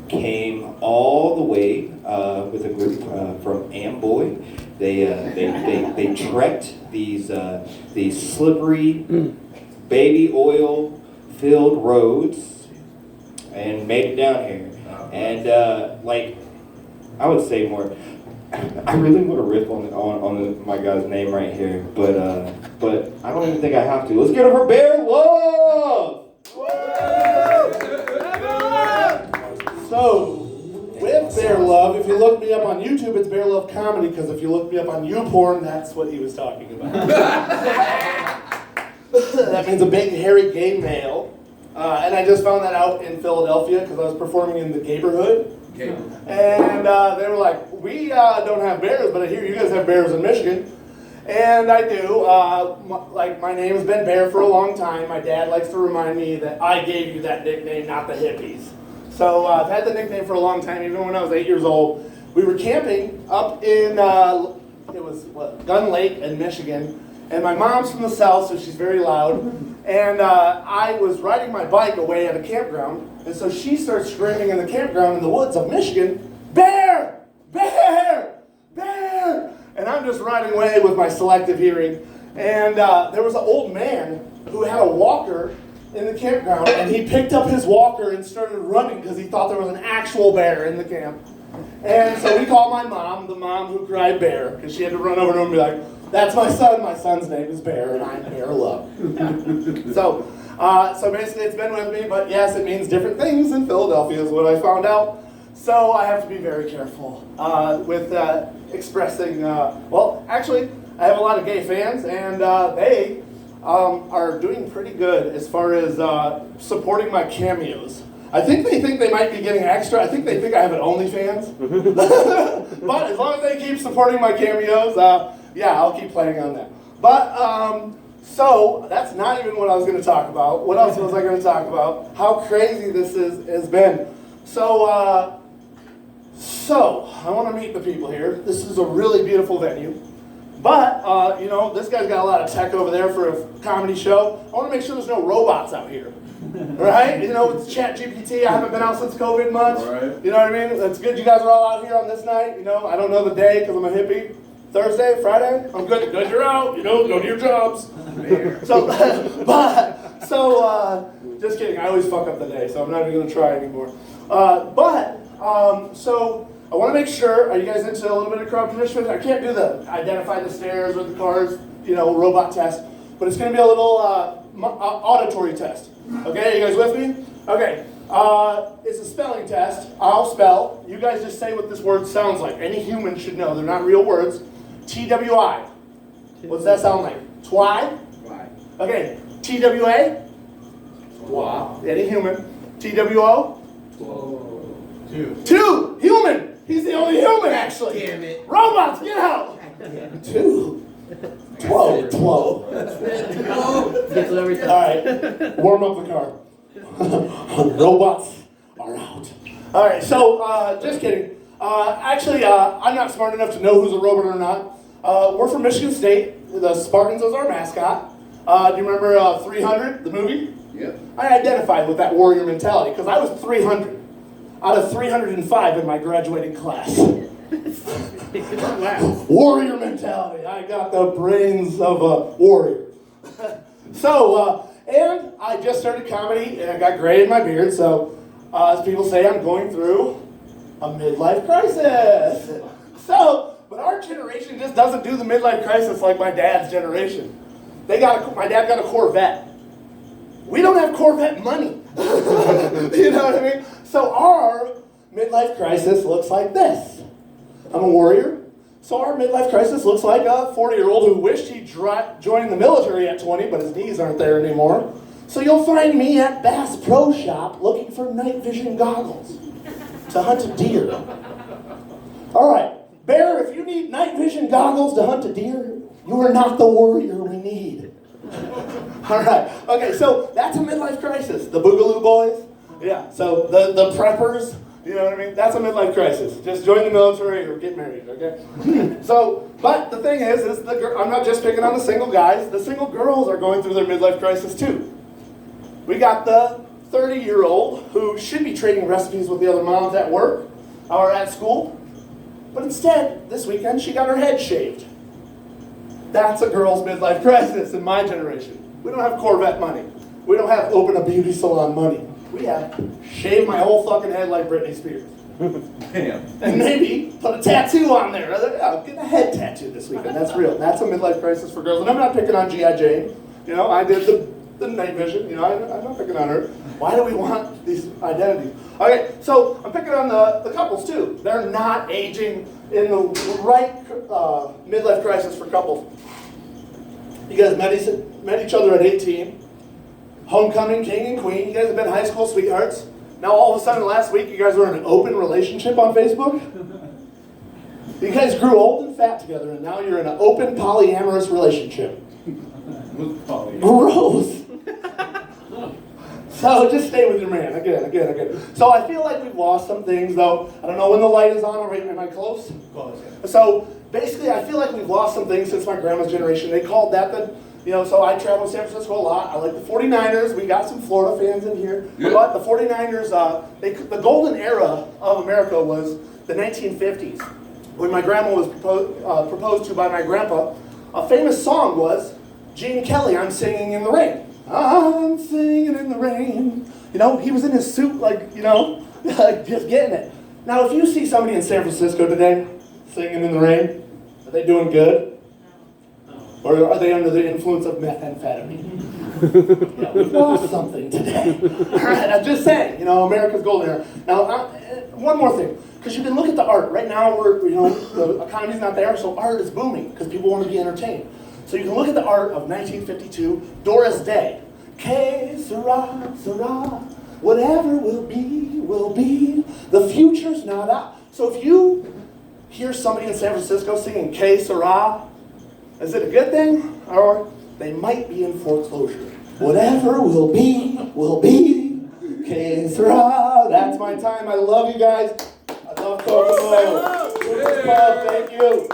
Came all the way with a group from Amboy. They trekked these slippery baby oil filled roads and made it down here. And I would say more. I really want to riff on my guy's name right here, but I don't even think I have to. Let's get it for Bear Love. So, with Bear Love, if you look me up on YouTube, it's Bear Love Comedy, because if you look me up on YouPorn, that's what he was talking about. That means a big, hairy gay male. And I just found that out in Philadelphia, because I was performing in the neighborhood. And they were like, we don't have bears, but I hear you guys have bears in Michigan. And I do. My name has been Bear for a long time. My dad likes to remind me that I gave you that nickname, not the hippies. So I've had the nickname for a long time, even when I was 8 years old. We were camping up in, Gun Lake in Michigan. And my mom's from the south, so she's very loud. And I was riding my bike away at a campground. And so she starts screaming in the campground in the woods of Michigan, "Bear! Bear! Bear!" And I'm just riding away with my selective hearing. And there was an old man who had a walker in the campground, and he picked up his walker and started running because he thought there was an actual bear in the camp. And so we called my mom, the mom who cried bear, because she had to run over to him and be like, "That's my son. My son's name is Bear, and I'm Bear Love." So basically it's been with me, but yes, it means different things in Philadelphia is what I found out. So I have to be very careful with expressing, actually, I have a lot of gay fans, and they are doing pretty good as far as supporting my cameos. I think they might be getting extra. I think they think I have an OnlyFans. But as long as they keep supporting my cameos, I'll keep playing on that. But, so that's not even what I was going to talk about. What else was I going to talk about? How crazy this has been. So I want to meet the people here. This is a really beautiful venue. But, this guy's got a lot of tech over there for a comedy show. I want to make sure there's no robots out here. Right? It's ChatGPT. I haven't been out since COVID much. Right. You know what I mean? It's good you guys are all out here on this night. I don't know the day because I'm a hippie. Thursday, Friday, I'm good. Good, you're out. Go to your jobs. So, just kidding. I always fuck up the day, so I'm not even going to try anymore. So I want to make sure. Are you guys into a little bit of crowd punishment? I can't do the identify the stairs or the cars, robot test, but it's going to be a little auditory test. Okay, you guys with me? Okay. It's a spelling test. I'll spell. You guys just say what this word sounds like. Any human should know. They're not real words. TWI. What's that sound like? Twi? Okay. TWA? Twa. Any human. TWO? Two. Human. He's the only human, actually. Damn it. Robots, get out. Two. 12. All right. Warm up the car. Robots are out. All right, so just kidding. Actually, I'm not smart enough to know who's a robot or not. We're from Michigan State. The Spartans is our mascot. Do you remember 300, the movie? Yeah. I identified with that warrior mentality because I was 300 out of 305 in my graduating class. Warrior mentality. I got the brains of a warrior. And I just started comedy, and I got gray in my beard, so as people say, I'm going through a midlife crisis. But our generation just doesn't do the midlife crisis like my dad's generation. My dad got a Corvette. We don't have Corvette money. You know what I mean? So our midlife crisis looks like this. I'm a warrior. So our midlife crisis looks like a 40-year-old who wished he'd joined the military at 20, but his knees aren't there anymore. So you'll find me at Bass Pro Shop looking for night vision goggles to hunt a deer. All right, Bear, if you need night vision goggles to hunt a deer, you are not the warrior we need. All right, okay, so that's a midlife crisis. The Boogaloo Boys, yeah, so the preppers, you know what I mean? That's a midlife crisis. Just join the military or get married, okay? But the thing is I'm not just picking on the single guys. The single girls are going through their midlife crisis too. We got the 30-year-old who should be trading recipes with the other moms at work or at school, but instead, this weekend, she got her head shaved. That's a girl's midlife crisis in my generation. We don't have Corvette money. We don't have open a beauty salon money. We have shave my whole fucking head like Britney Spears. Damn. And maybe put a tattoo on there. Get a head tattoo this weekend. That's real. That's a midlife crisis for girls. And I'm not picking on G.I. Jane. You know, I did the night vision. You know, I'm not picking on her. Why do we want these identities? Okay, so I'm picking on the couples too. They're not aging in the right midlife crisis for couples. You guys met each other at 18. Homecoming, king and queen. You guys have been high school sweethearts. Now all of a sudden last week you guys were in an open relationship on Facebook? You guys grew old and fat together and now you're in an open polyamorous relationship. Gross. So just stay with your man. Again. So I feel like we've lost some things though. I don't know when the light is on. Am I close? Close. So basically I feel like we've lost some things since my grandma's generation. They called that so I travel to San Francisco a lot. I like the 49ers. We got some Florida fans in here. Yeah. But the 49ers, the golden era of America was the 1950s. When my grandma was proposed to by my grandpa, a famous song was Gene Kelly, I'm Singing in the Rain. I'm singing in the rain. You know, he was in his suit, just getting it. Now, if you see somebody in San Francisco today singing in the rain, are they doing good? Or are they under the influence of methamphetamine? Yeah, we've lost something today. All right, I'm just saying, America's golden era. Now, one more thing, because you can look at the art. Right now, the economy's not there, so art is booming because people want to be entertained. So you can look at the art of 1952, Doris Day. Que sera, sera, whatever will be, the future's not out. So if you hear somebody in San Francisco singing Que sera, is it a good thing? Or they might be in foreclosure. Whatever will be, que sera. That's my time. I love you guys. I love Kokomo. Thank you.